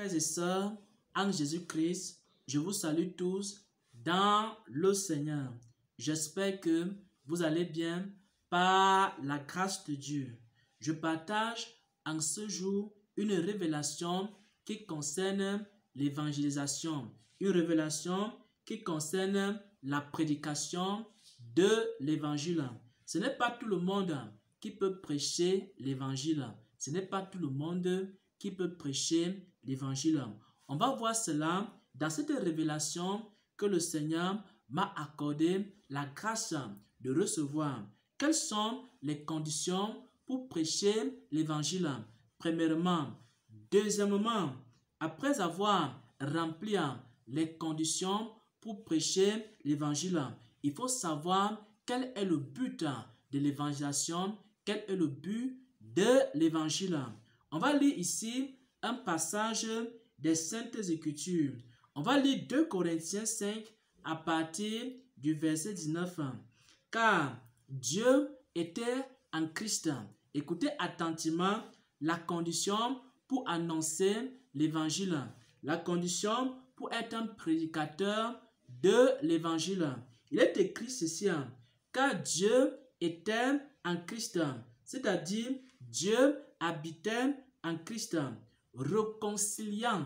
Frères et sœurs, en Jésus-Christ, je vous salue tous dans le Seigneur. J'espère que vous allez bien par la grâce de Dieu. Je partage en ce jour une révélation qui concerne l'évangélisation, une révélation qui concerne la prédication de l'évangile. Ce n'est pas tout le monde qui peut prêcher l'évangile. Ce n'est pas tout le monde qui peut prêcher l'évangile. On va voir cela dans cette révélation que le Seigneur m'a accordé la grâce de recevoir. Quelles sont les conditions pour prêcher l'évangile? Premièrement. Deuxièmement, après avoir rempli les conditions pour prêcher l'évangile, il faut savoir quel est le but de l'évangélisation, quel est le but de l'évangile. On va lire ici un passage des Saintes Écritures. On va lire 2 Corinthiens 5 à partir du verset 19. Car Dieu était en Christ. Écoutez attentivement la condition pour annoncer l'évangile. La condition pour être un prédicateur de l'évangile. Il est écrit ceci, car Dieu était en Christ, c'est-à-dire Dieu habitait en Christ, réconciliant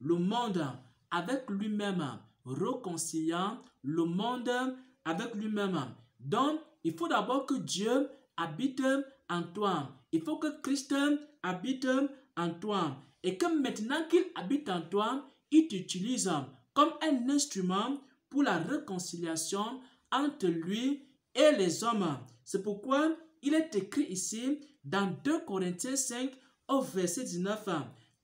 le monde avec lui-même, réconciliant le monde avec lui-même. Donc, il faut d'abord que Dieu habite en toi. Il faut que Christ habite en toi. Et que maintenant qu'il habite en toi, il t'utilise comme un instrument pour la réconciliation entre lui et les hommes. C'est pourquoi il est écrit ici dans 2 Corinthiens 5 au verset 19.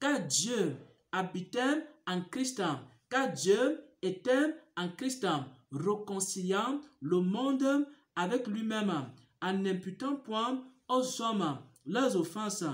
Car Dieu habitait en Christ, car Dieu était en Christ, réconciliant le monde avec lui-même, en n'imputant point aux hommes leurs offenses.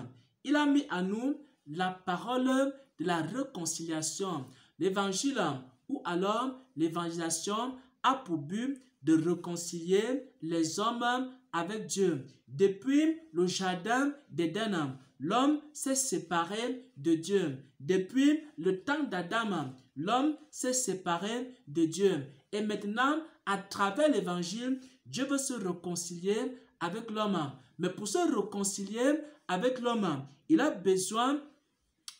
Il a mis à nous la parole de la réconciliation. L'évangile ou alors l'évangélisation a pour but de réconcilier les hommes avec Dieu. Depuis le jardin d'Éden, l'homme s'est séparé de Dieu. Depuis le temps d'Adam, l'homme s'est séparé de Dieu. Et maintenant, à travers l'évangile, Dieu veut se réconcilier avec l'homme. Mais pour se réconcilier avec l'homme, il a besoin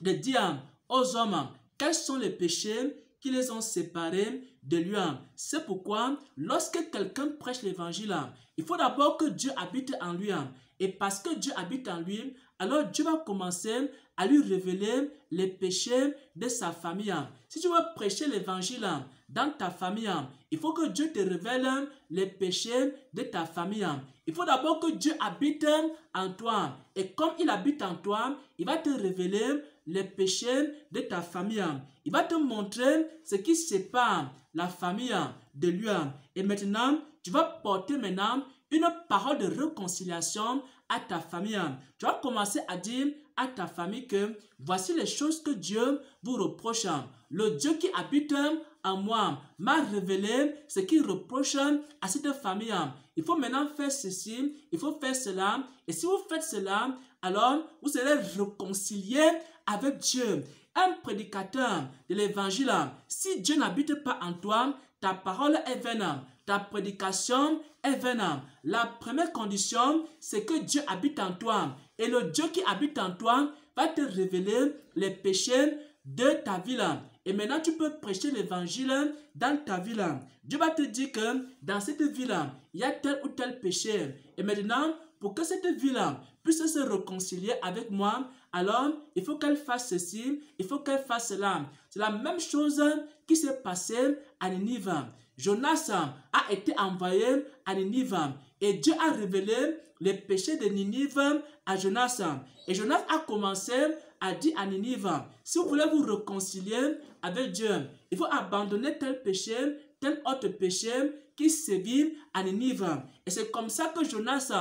de dire aux hommes quels sont les péchés qui les ont séparés de lui. C'est pourquoi lorsque quelqu'un prêche l'évangile, il faut d'abord que Dieu habite en lui. Et parce que Dieu habite en lui, alors Dieu va commencer à lui révéler les péchés de sa famille. Si tu veux prêcher l'évangile dans ta famille, il faut que Dieu te révèle les péchés de ta famille. Il faut d'abord que Dieu habite en toi. Et comme il habite en toi, il va te révéler les péchés de ta famille. Il va te montrer ce qui sépare la famille de lui. Et maintenant, tu vas porter maintenant une parole de réconciliation à ta famille. Tu vas commencer à dire à ta famille que voici les choses que Dieu vous reproche. Le Dieu qui habite en moi m'a révélé ce qu'il reproche à cette famille. Il faut maintenant faire ceci, il faut faire cela. Et si vous faites cela, alors vous serez réconciliés avec Dieu. Un prédicateur de l'évangile, si Dieu n'habite pas en toi, ta parole est vaine, ta prédication est vaine. La première condition, c'est que Dieu habite en toi. Et le Dieu qui habite en toi va te révéler les péchés de ta ville. Et maintenant, tu peux prêcher l'évangile dans ta ville. Dieu va te dire que dans cette ville, il y a tel ou tel péché. Et maintenant, pour que cette ville puisse se réconcilier avec moi, alors il faut qu'elle fasse ceci, il faut qu'elle fasse cela. C'est la même chose qui s'est passée à Ninive. Jonas a été envoyé à Ninive et Dieu a révélé les péchés de Ninive à Jonas. Et Jonas a commencé à dire à Ninive, si vous voulez vous réconcilier avec Dieu, il faut abandonner tel péché, tel autre péché qui sévit à Ninive. Et c'est comme ça que Jonas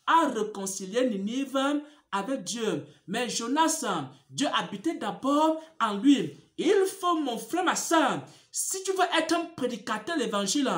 a réconcilié Ninive avec Dieu. Mais Jonas, Dieu habitait d'abord en lui. Il faut, mon frère, ma soeur, si tu veux être un prédicateur de l'évangile,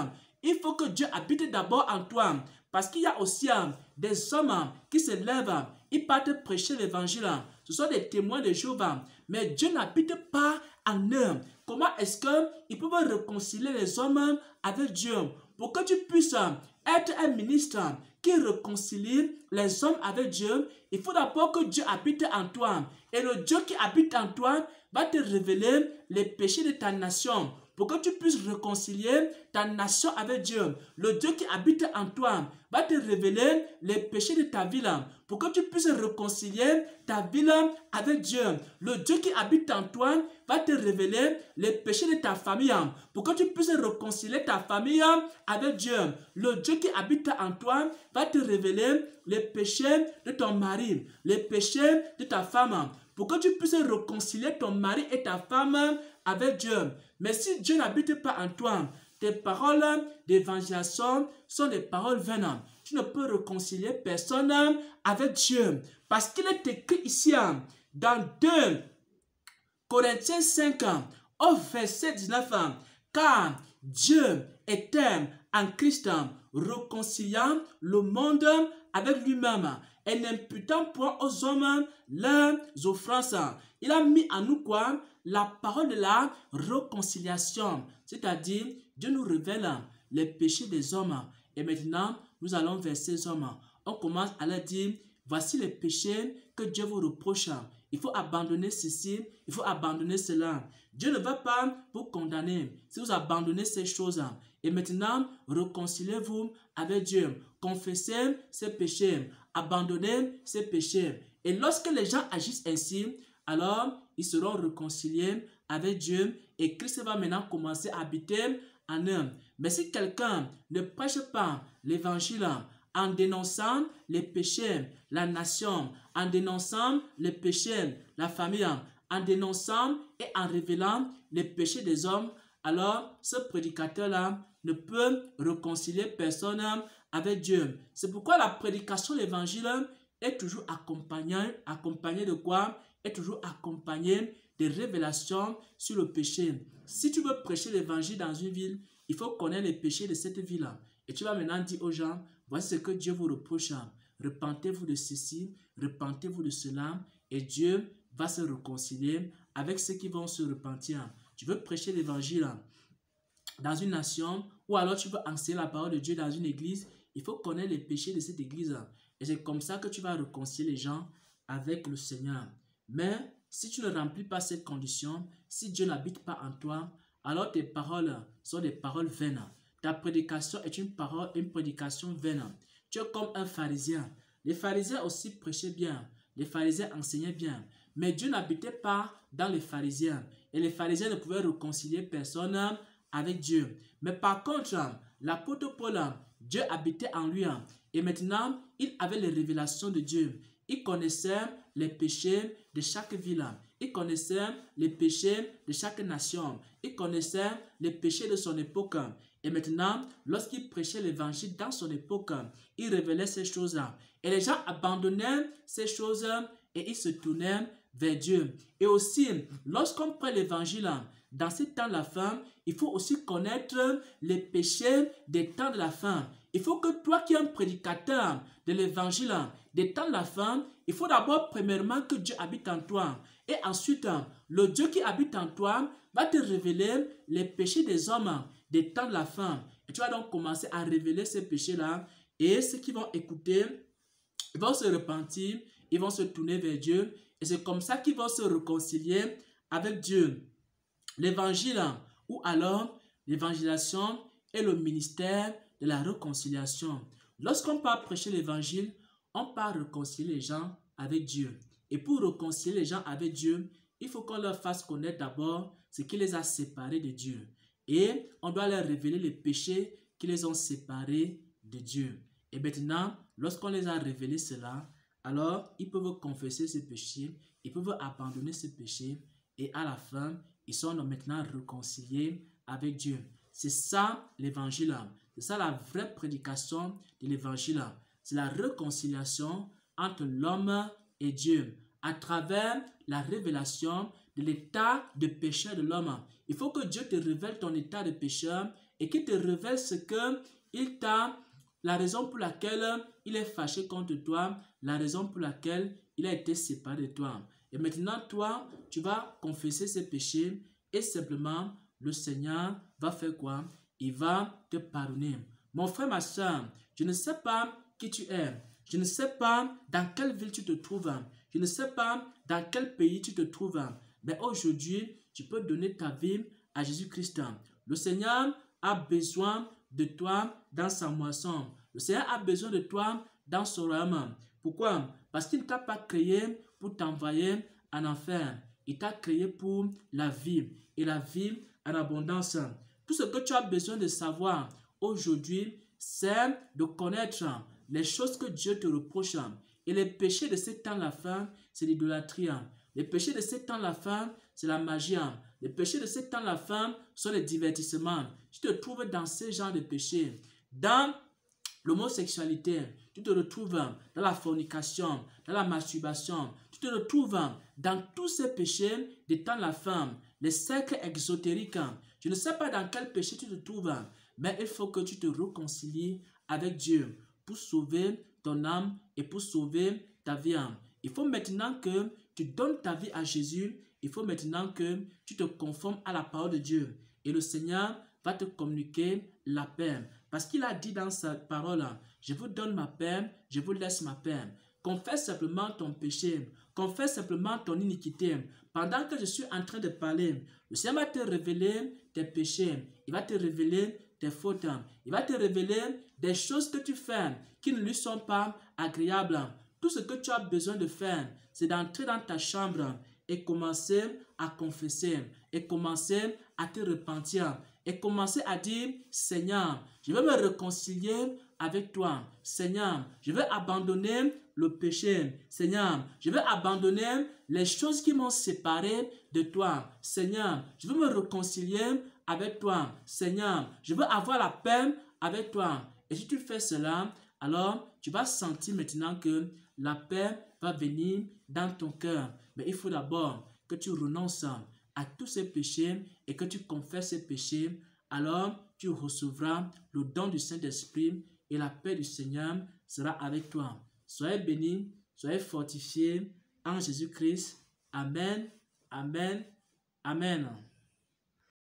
il faut que Dieu habite d'abord en toi. Parce qu'il y a aussi des hommes qui se lèvent, ils partent prêcher l'évangile. ce sont des témoins de Jéhovah, mais Dieu n'habite pas en eux. Comment est-ce qu'ils peuvent réconcilier les hommes avec Dieu? Pour que tu puisses être un ministre qui réconcilie les hommes avec Dieu, il faut d'abord que Dieu habite en toi. Et le Dieu qui habite en toi va te révéler les péchés de ta nation, pour que tu puisses réconcilier ta nation avec Dieu. Le Dieu qui habite en toi va te révéler les péchés de ta ville, pour que tu puisses réconcilier ta ville avec Dieu. Le Dieu qui habite en toi va te révéler les péchés de ta famille, pour que tu puisses réconcilier ta famille avec Dieu. Le Dieu qui habite en toi va te révéler les péchés de ton mari, les péchés de ta femme, pour que tu puisses réconcilier ton mari et ta femme avec Dieu. Mais si Dieu n'habite pas en toi, tes paroles d'évangélisation sont des paroles vaines. Tu ne peux réconcilier personne avec Dieu. Parce qu'il est écrit ici, dans 2 Corinthiens 5, au verset 19, car Dieu est un en Christ, réconciliant le monde avec lui-même et n'imputant point aux hommes leurs offenses. Il a mis en nous quoi? La parole de la réconciliation. C'est-à-dire, Dieu nous révèle les péchés des hommes. Et maintenant, nous allons vers ces hommes. On commence à leur dire, voici les péchés que Dieu vous reproche. Il faut abandonner ceci, il faut abandonner cela. Dieu ne va pas vous condamner si vous abandonnez ces choses. Et maintenant, réconciliez-vous avec Dieu. Confessez ces péchés. Abandonnez ces péchés. Et lorsque les gens agissent ainsi, alors ils seront réconciliés avec Dieu. Et Christ va maintenant commencer à habiter en eux. Mais si quelqu'un ne prêche pas l'évangile en dénonçant les péchés, la nation, en dénonçant les péchés, la famille, en dénonçant et en révélant les péchés des hommes, alors ce prédicateur-là ne peut réconcilier personne avec Dieu. C'est pourquoi la prédication de l'évangile est toujours accompagnée de quoi? Est toujours accompagnée des révélations sur le péché. Si tu veux prêcher l'évangile dans une ville, il faut connaître les péchés de cette ville. Et tu vas maintenant dire aux gens, voici ce que Dieu vous reproche. Repentez-vous de ceci, repentez-vous de cela, et Dieu va se réconcilier avec ceux qui vont se repentir. Tu veux prêcher l'évangile dans une nation, ou alors tu veux enseigner la parole de Dieu dans une église, il faut connaître les péchés de cette église. Et c'est comme ça que tu vas réconcilier les gens avec le Seigneur. Mais si tu ne remplis pas cette condition, si Dieu n'habite pas en toi, alors tes paroles sont des paroles vaines. Ta prédication est une prédication vaine. Tu es comme un pharisien. Les pharisiens aussi prêchaient bien. Les pharisiens enseignaient bien. Mais Dieu n'habitait pas dans les pharisiens. Et les pharisiens ne pouvaient réconcilier personne avec Dieu. Mais par contre, l'apôtre Paul, Dieu habitait en lui. Et maintenant, il avait les révélations de Dieu. Il connaissait les péchés de chaque ville. Il connaissait les péchés de chaque nation. Il connaissait les péchés de son époque. Et maintenant, lorsqu'il prêchait l'évangile dans son époque, il révélait ces choses-là. Et les gens abandonnaient ces choses et ils se tournaient vers Dieu. Et aussi, lorsqu'on prend l'évangile dans ces temps de la fin, il faut aussi connaître les péchés des temps de la fin. Il faut que toi qui es un prédicateur de l'évangile des temps de la fin, il faut d'abord premièrement que Dieu habite en toi. Et ensuite, le Dieu qui habite en toi va te révéler les péchés des hommes des temps de la fin. Et tu vas donc commencer à révéler ces péchés-là. Et ceux qui vont écouter, ils vont se repentir, ils vont se tourner vers Dieu. Et c'est comme ça qu'ils vont se réconcilier avec Dieu. L'évangile, ou alors l'évangélisation, est le ministère de la réconciliation. Lorsqu'on part prêcher l'évangile, on part réconcilier les gens avec Dieu. Et pour réconcilier les gens avec Dieu, il faut qu'on leur fasse connaître d'abord ce qui les a séparés de Dieu. Et on doit leur révéler les péchés qui les ont séparés de Dieu. Et maintenant, lorsqu'on les a révélés cela, alors ils peuvent confesser ces péchés, ils peuvent abandonner ces péchés, et à la fin, ils sont maintenant réconciliés avec Dieu. C'est ça l'évangile. C'est ça la vraie prédication de l'évangile. C'est la réconciliation entre l'homme et Dieu à travers la révélation de l'état de pécheur de l'homme. Il faut que Dieu te révèle ton état de pécheur et qu'il te révèle ce que il t'a, la raison pour laquelle il est fâché contre toi, la raison pour laquelle il a été séparé de toi. Et maintenant, toi, tu vas confesser ses péchés et simplement, le Seigneur va faire quoi? Il va te pardonner. Mon frère, ma soeur, je ne sais pas qui tu es. Je ne sais pas dans quelle ville tu te trouves. Je ne sais pas dans quel pays tu te trouves. Mais aujourd'hui, tu peux donner ta vie à Jésus-Christ. Le Seigneur a besoin de toi dans sa moisson. Le Seigneur a besoin de toi dans son royaume. Pourquoi? Parce qu'il ne t'a pas créé pour t'envoyer en enfer. Il t'a créé pour la vie et la vie en abondance. Tout ce que tu as besoin de savoir aujourd'hui, c'est de connaître les choses que Dieu te reproche. Et les péchés de ce temps la fin, c'est l'idolâtrie. Les péchés de ce temps la fin, c'est la magie. Les péchés de ce temps la fin sont les divertissements. Tu te trouves dans ce genre de péchés. Dans l'homosexualité, tu te retrouves dans la fornication, dans la masturbation, tu te retrouves dans tous ces péchés de temps la fin, les cercles exotériques. Je ne sais pas dans quel péché tu te trouves, mais il faut que tu te réconcilies avec Dieu pour sauver ton âme et pour sauver ta vie. Il faut maintenant que tu donnes ta vie à Jésus. Il faut maintenant que tu te conformes à la parole de Dieu. Et le Seigneur va te communiquer la paix. Parce qu'il a dit dans sa parole, je vous donne ma paix, je vous laisse ma paix. Confesse simplement ton péché. Confesse simplement ton iniquité. Pendant que je suis en train de parler, le Seigneur va te révéler tes péchés. Il va te révéler tes fautes. Il va te révéler des choses que tu fais qui ne lui sont pas agréables. Tout ce que tu as besoin de faire, c'est d'entrer dans ta chambre et commencer à confesser et commencer à te repentir et commencer à dire, Seigneur, je veux me réconcilier avec toi. Seigneur, je veux abandonner le péché. Seigneur, je veux abandonner les choses qui m'ont séparé de toi. Seigneur, je veux me réconcilier avec toi. Seigneur, je veux avoir la paix avec toi. Et si tu fais cela, alors tu vas sentir maintenant que la paix va venir dans ton cœur. Mais il faut d'abord que tu renonces à tous ces péchés et que tu confesses ces péchés. Alors tu recevras le don du Saint-Esprit et la paix du Seigneur sera avec toi. Soyez bénis, soyez fortifiés en Jésus-Christ. Amen, amen, amen.